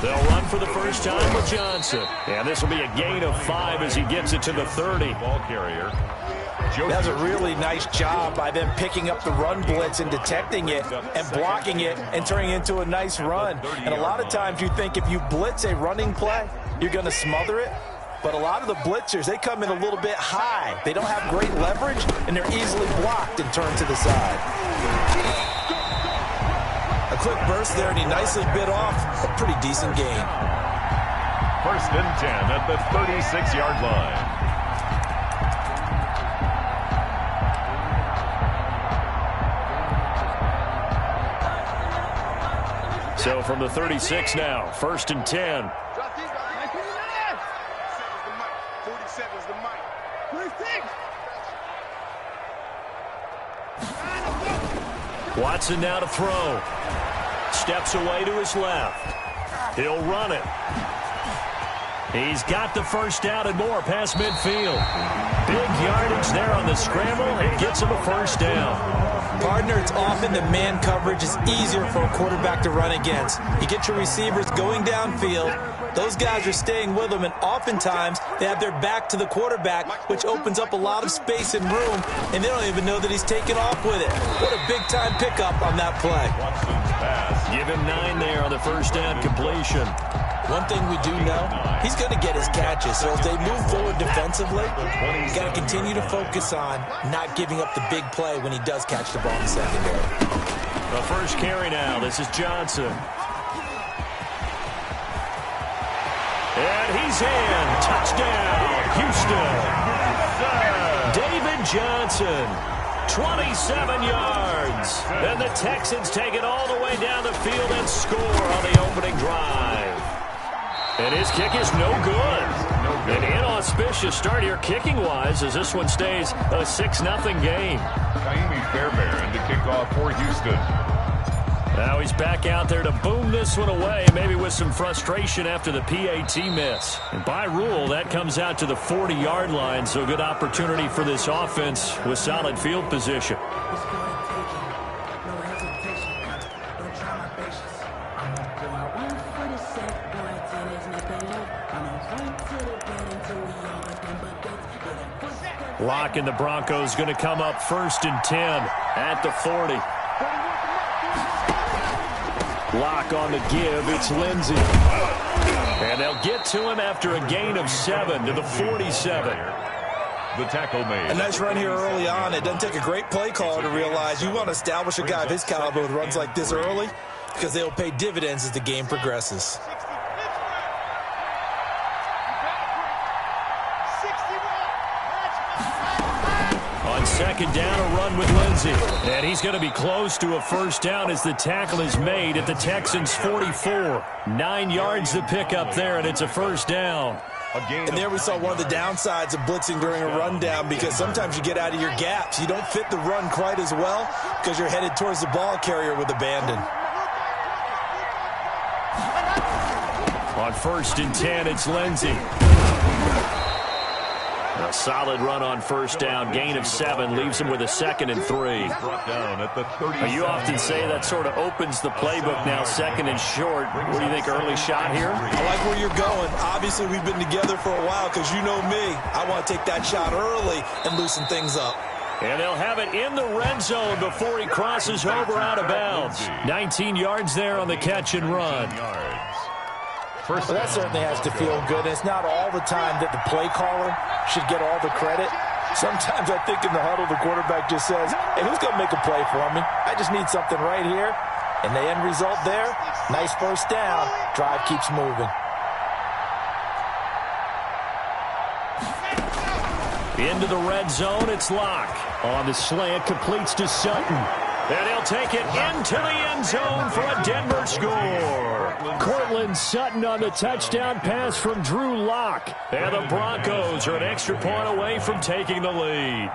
They'll run for the first time with Johnson. And this will be a gain of 5 as he gets it to the 30. Ball carrier. That's a really nice job by them picking up the run blitz and detecting it and blocking it and turning it into a nice run. And a lot of times you think if you blitz a running play, you're going to smother it. But a lot of the blitzers, they come in a little bit high. They don't have great leverage, and they're easily blocked and turned to the side. A quick burst there, and he nicely bit off a pretty decent gain. 1st and 10 at the 36-yard line. So from the 36 now, 1st and 10. Watson now to throw. Steps away to his left. He'll run it. He's got the first down and more past midfield. Big yardage there on the scramble. It gets him a first down. Partner, it's often that man coverage is easier for a quarterback to run against. You get your receivers going downfield. Those guys are staying with them, and oftentimes they have their back to the quarterback, which opens up a lot of space and room, and they don't even know that he's taken off with it. What a big-time pickup on that play. Give him 9 there on the first down completion. One thing we do know, he's going to get his catches. So as they move forward defensively, you got to continue to focus on not giving up the big play when he does catch the ball in the secondary. The first carry now. This is Johnson. And he's in. Touchdown, Houston. David Johnson, 27 yards. And the Texans take it all the way down the field and score on the opening drive. And his kick is no good. An inauspicious start here kicking-wise as this one stays a 6-0 game. Kaimi Fairbairn to kick off for Houston. Now he's back out there to boom this one away, maybe with some frustration after the PAT miss. And by rule, that comes out to the 40-yard line, so good opportunity for this offense with solid field position. Locke and the Broncos going to come up 1st and 10 at the 40. Locke on the give. It's Lindsey. And they'll get to him after a gain of 7 to the 47. The tackle made. A nice run here early on. It doesn't take a great play caller to realize you want to establish a guy of his caliber with runs like this early because they'll pay dividends as the game progresses. Second down, a run with Lindsey. And he's going to be close to a first down as the tackle is made at the Texans' 44. 9 yards to pick up there, and it's a first down. And there we saw one of the downsides of blitzing during a rundown because sometimes you get out of your gaps. You don't fit the run quite as well because you're headed towards the ball carrier with abandon. On 1st and 10, it's Lindsey. A solid run on first down. Gain of 7 leaves him with a 2nd and 3. You often say that sort of opens the playbook now, 2nd and short. What do you think, early shot here? I like where you're going. Obviously, we've been together for a while because you know me. I want to take that shot early and loosen things up. And they'll have it in the red zone before he crosses over out of bounds. 19 yards there on the catch and run. Well, that certainly has to feel good. It's not all the time that the play caller should get all the credit. Sometimes I think in the huddle, the quarterback just says, hey, who's going to make a play for me? I just need something right here. And the end result there, nice first down. Drive keeps moving. Into the red zone, it's Locke. On the slant, completes to Sutton. And he'll take it into the end zone for a Denver score. Cortland Sutton on the touchdown pass from Drew Lock. And the Broncos are an extra point away from taking the lead.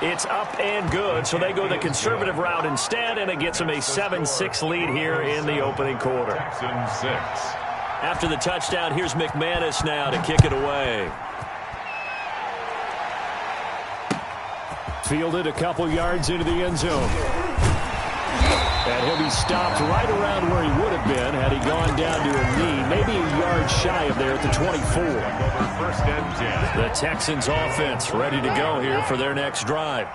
It's up and good, so they go the conservative route instead, and it gets them a 7-6 lead here in the opening quarter. After the touchdown, here's McManus now to kick it away. Fielded a couple yards into the end zone. And he'll be stopped right around where he would have been had he gone down to a knee, maybe a yard shy of there at the 24. First and 10. The Texans offense ready to go here for their next drive.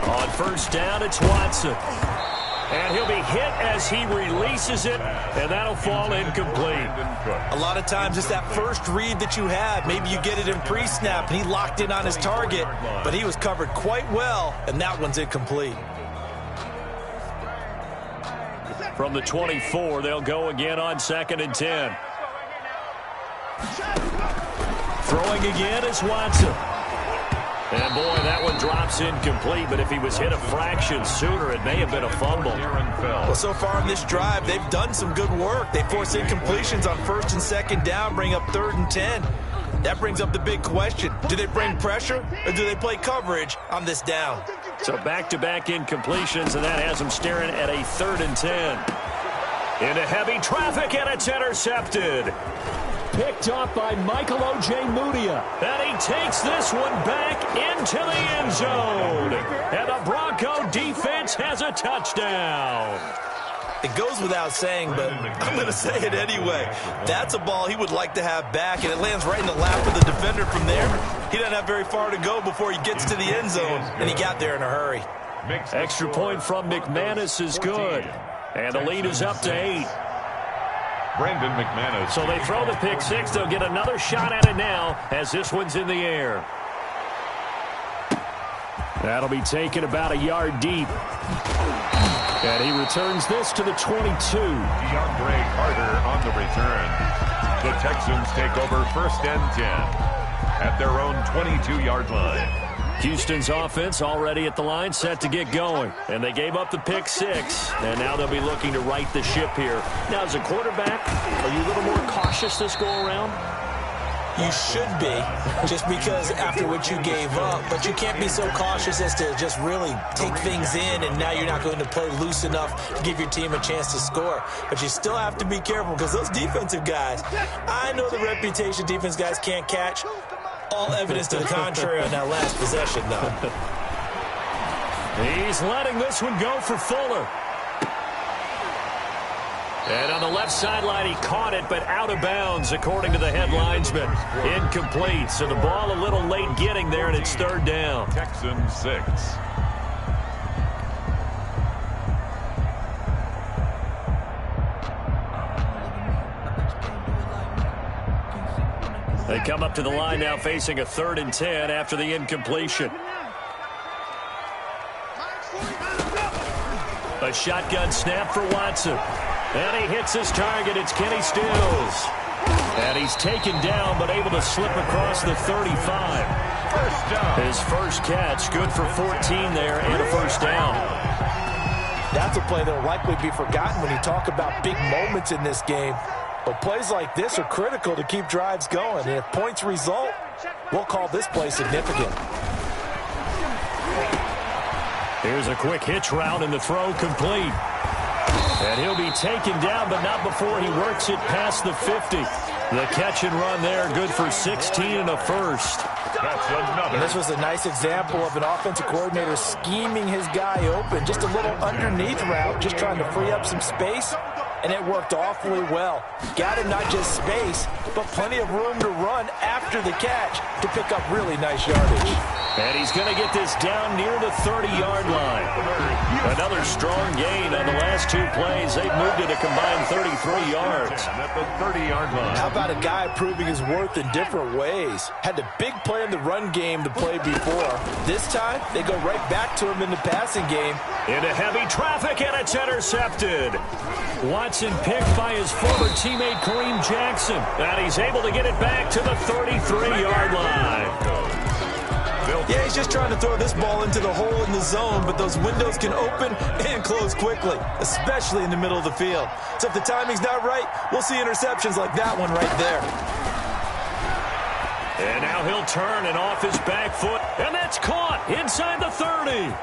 On first down, it's Watson. And he'll be hit as he releases it, and that'll fall incomplete. A lot of times it's that first read that you have. Maybe you get it in pre-snap, and he locked in on his target, but he was covered quite well, and that one's incomplete. From the 24, they'll go again on 2nd and 10. Throwing again is Watson. And, boy, that one drops incomplete, but if he was hit a fraction sooner, it may have been a fumble. Well, so far in this drive, they've done some good work. They force incompletions on 1st and 2nd down, bring up 3rd and 10. That brings up the big question. Do they bring pressure, or do they play coverage on this down? So back-to-back incompletions, and that has them staring at a 3rd and 10. Into heavy traffic, and it's intercepted. Picked off by Michael Ojemudia. And he takes this one back into the end zone. And the Bronco defense has a touchdown. It goes without saying, but I'm going to say it anyway. That's a ball he would like to have back, and it lands right in the lap of the defender from there. He doesn't have very far to go before he gets to the end zone, and he got there in a hurry. Extra point from McManus is good. And the lead is up to 8. Brandon McManus. So they throw the pick six. They'll get another shot at it now as this one's in the air. That'll be taken about a yard deep. And he returns this to the 22. DeAndre Carter on the return. The Texans take over 1st and 10 at their own 22-yard line. Houston's offense already at the line, set to get going. And they gave up the pick six, and now they'll be looking to right the ship here. Now, as a quarterback, are you a little more cautious this go-around? You should be, just because after what you gave up. But you can't be so cautious as to just really take things in, and now you're not going to play loose enough to give your team a chance to score. But you still have to be careful, because those defensive guys, I know the reputation defense guys can't catch. All evidence to the contrary on that last possession, though. He's letting this one go for Fuller. And on the left sideline, he caught it, but out of bounds, according to the head linesman. Incomplete, so the ball a little late getting there, and it's 3rd down. Texans 6. They come up to the line now facing a 3rd and 10 after the incompletion. A shotgun snap for Watson. And he hits his target. It's Kenny Stills. And he's taken down but able to slip across the 35. His first catch, good for 14 there and a 1st down. That's a play that will likely be forgotten when you talk about big moments in this game. But plays like this are critical to keep drives going. And if points result, we'll call this play significant. Here's a quick hitch route and the throw complete. And he'll be taken down, but not before he works it past the 50. The catch and run there, good for 16 and a 1st. That's another. And this was a nice example of an offensive coordinator scheming his guy open. Just a little underneath route, just trying to free up some space. And it worked awfully well. Got him not just space, but plenty of room to run after the catch to pick up really nice yardage. And he's going to get this down near the 30-yard line. Another strong gain on the last 2 plays. They've moved it a combined 33 yards. At the 30-yard line. How about a guy proving his worth in different ways? Had the big play in the run game to play before. This time, they go right back to him in the passing game. Into heavy traffic, and it's intercepted. Watson picked by his former teammate Kareem Jackson. And he's able to get it back to the 33-yard line. Yeah, he's just trying to throw this ball into the hole in the zone, but those windows can open and close quickly, especially in the middle of the field. So if the timing's not right, we'll see interceptions like that one right there. And now he'll turn and off his back foot, and that's caught inside the 30.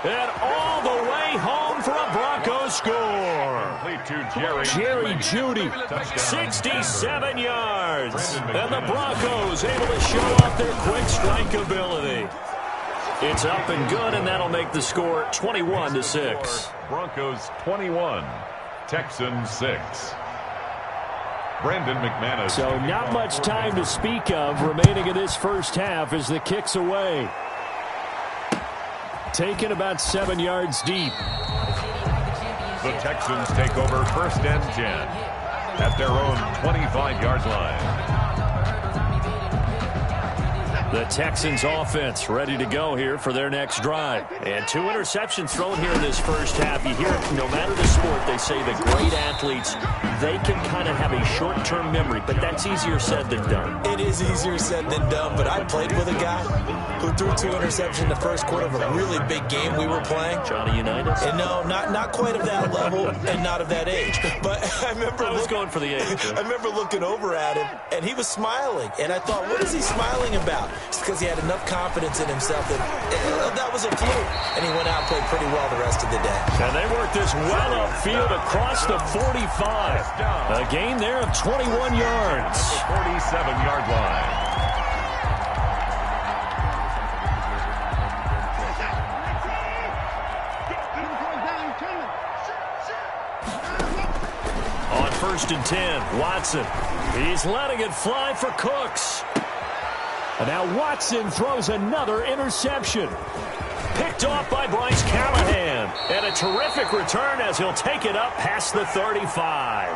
And all the way home for a Broncos score. Jerry Jeudy, 67 yards. And the Broncos able to show off their quick strike ability. It's up and good, and that'll make the score 21-6. Broncos 21, Texans 6. Brandon McManus. So not much time to speak of remaining in this first half as the kick's away. Taken about 7 yards deep. The Texans take over 1st and 10 at their own 25-yard line. The Texans offense ready to go here for their next drive. And 2 interceptions thrown here in this first half. You hear it, no matter the sport, they say the great athletes, they can kind of have a short-term memory, but that's easier said than done. It is easier said than done, but I played with a guy who threw 2 interceptions in the first quarter of a really big game we were playing. Johnny Unitas? And no, not quite of that level and not of that age. But I remember I was going for the age. I remember looking over at him, and he was smiling. And I thought, what is he smiling about? It's because he had enough confidence in himself that was a fluke. And he went out and played pretty well the rest of the day. And they worked this well upfield across the 45. A gain there of 21 yards. 47-yard line. On 1st and 10, Watson. He's letting it fly for Cooks. And now Watson throws another interception. Picked off by Bryce Callahan. And a terrific return as he'll take it up past the 35.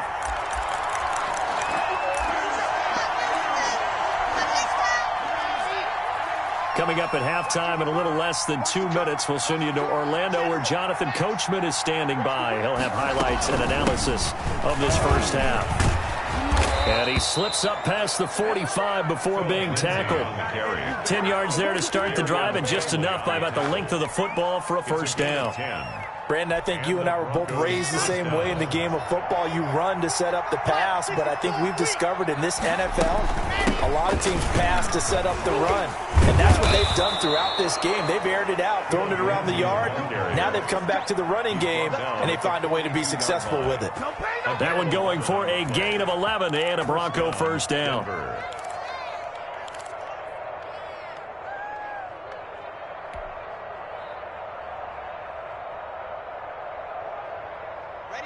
Coming up at halftime in a little less than 2 minutes, we'll send you to Orlando where Jonathan Coachman is standing by. He'll have highlights and analysis of this first half. And he slips up past the 45 before being tackled. 10 yards there to start the drive, and just enough by about the length of the football for a first down. Brandon, I think you and I were both raised the same way in the game of football. You run to set up the pass, but I think we've discovered in this NFL, a lot of teams pass to set up the run. And that's what they've done throughout this game. They've aired it out, thrown it around the yard. Now they've come back to the running game, and they find a way to be successful with it. That one going for a gain of 11 and a Bronco first down.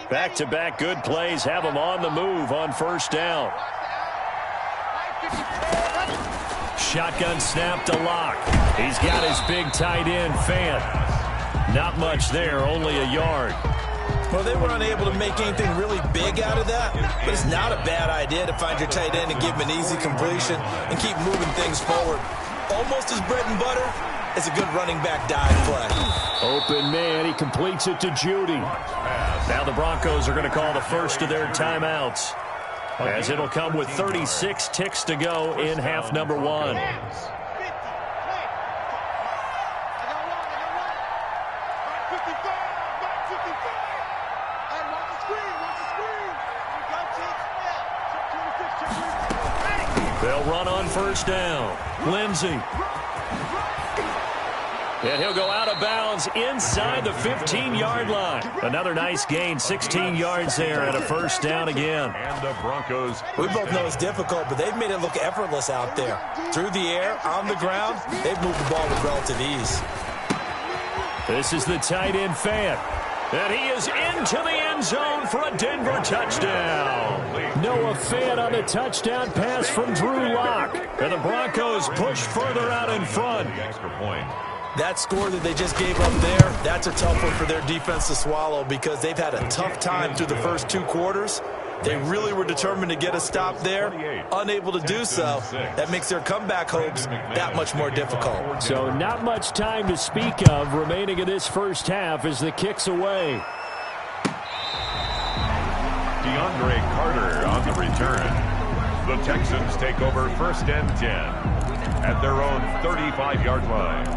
Back-to-back good plays have them on the move on first down. Shotgun snap to Locke. He's got his big tight end, Fant. Not much there, only a yard. Well, they were unable to make anything really big out of that, but it's not a bad idea to find your tight end and give him an easy completion and keep moving things forward. Almost his bread and butter is a good running back dive play. Open man, he completes it to Judy. Now the Broncos are going to call the first of their timeouts, as it'll come with 36 ticks to go in half number 1. They'll run on first down. Lindsey. And he'll go out of bounds inside the 15-yard line. Another nice gain, 16 yards there, and a first down again. And the Broncos. We both know it's difficult, but they've made it look effortless out there. Through the air, on the ground, they've moved the ball with relative ease. This is the tight end, Fant. And he is into the end zone for a Denver touchdown. Noah Fant on the touchdown pass from Drew Lock. And the Broncos push further out in front. Extra point. That score that they just gave up there, that's a tough one for their defense to swallow because they've had a tough time through the first 2 quarters. They really were determined to get a stop there, unable to do so. That makes their comeback hopes that much more difficult. So not much time to speak of remaining in this first half as the kick's away. DeAndre Carter on the return. The Texans take over 1st and 10 at their own 35-yard line.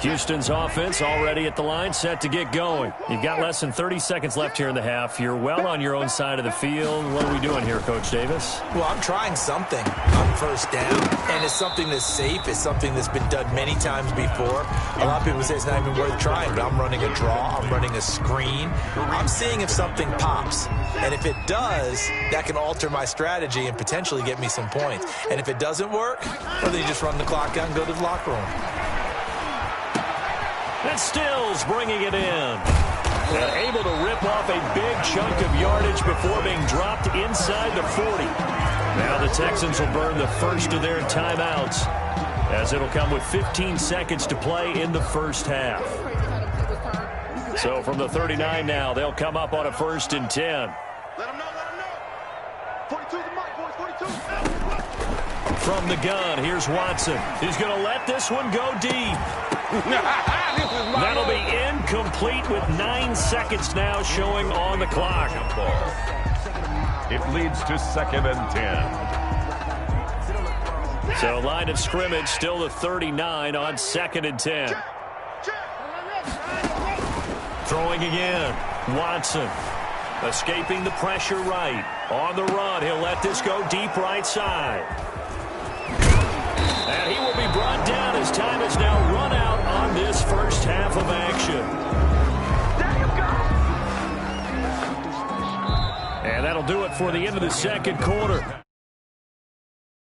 Houston's offense already at the line, set to get going. You've got less than 30 seconds left here in the half. You're well on your own side of the field. What are we doing here, Coach Davis? Well, I'm trying something on first down, and it's something that's safe. It's something that's been done many times before. A lot of people say it's not even worth trying, but I'm running a draw. I'm running a screen. I'm seeing if something pops, and if it does, that can alter my strategy and potentially get me some points. And if it doesn't work, well, then you just run the clock out and go to the locker room. And Stills bringing it in. And able to rip off a big chunk of yardage before being dropped inside the 40. Now the Texans will burn the first of their timeouts, as it'll come with 15 seconds to play in the first half. So from the 39 now, they'll come up on a 1st and 10. Let them know. 42 the mic, boys, 42. From the gun, here's Watson. He's going to let this one go deep. That'll be incomplete with 9 seconds now showing on the clock. It leads to 2nd and 10. So line of scrimmage still the 39 on 2nd and 10. Throwing again. Watson escaping the pressure right. On the run, he'll let this go deep right side. And he will be brought down as time has now run out on this first half of action. And that'll do it for the end of the second quarter.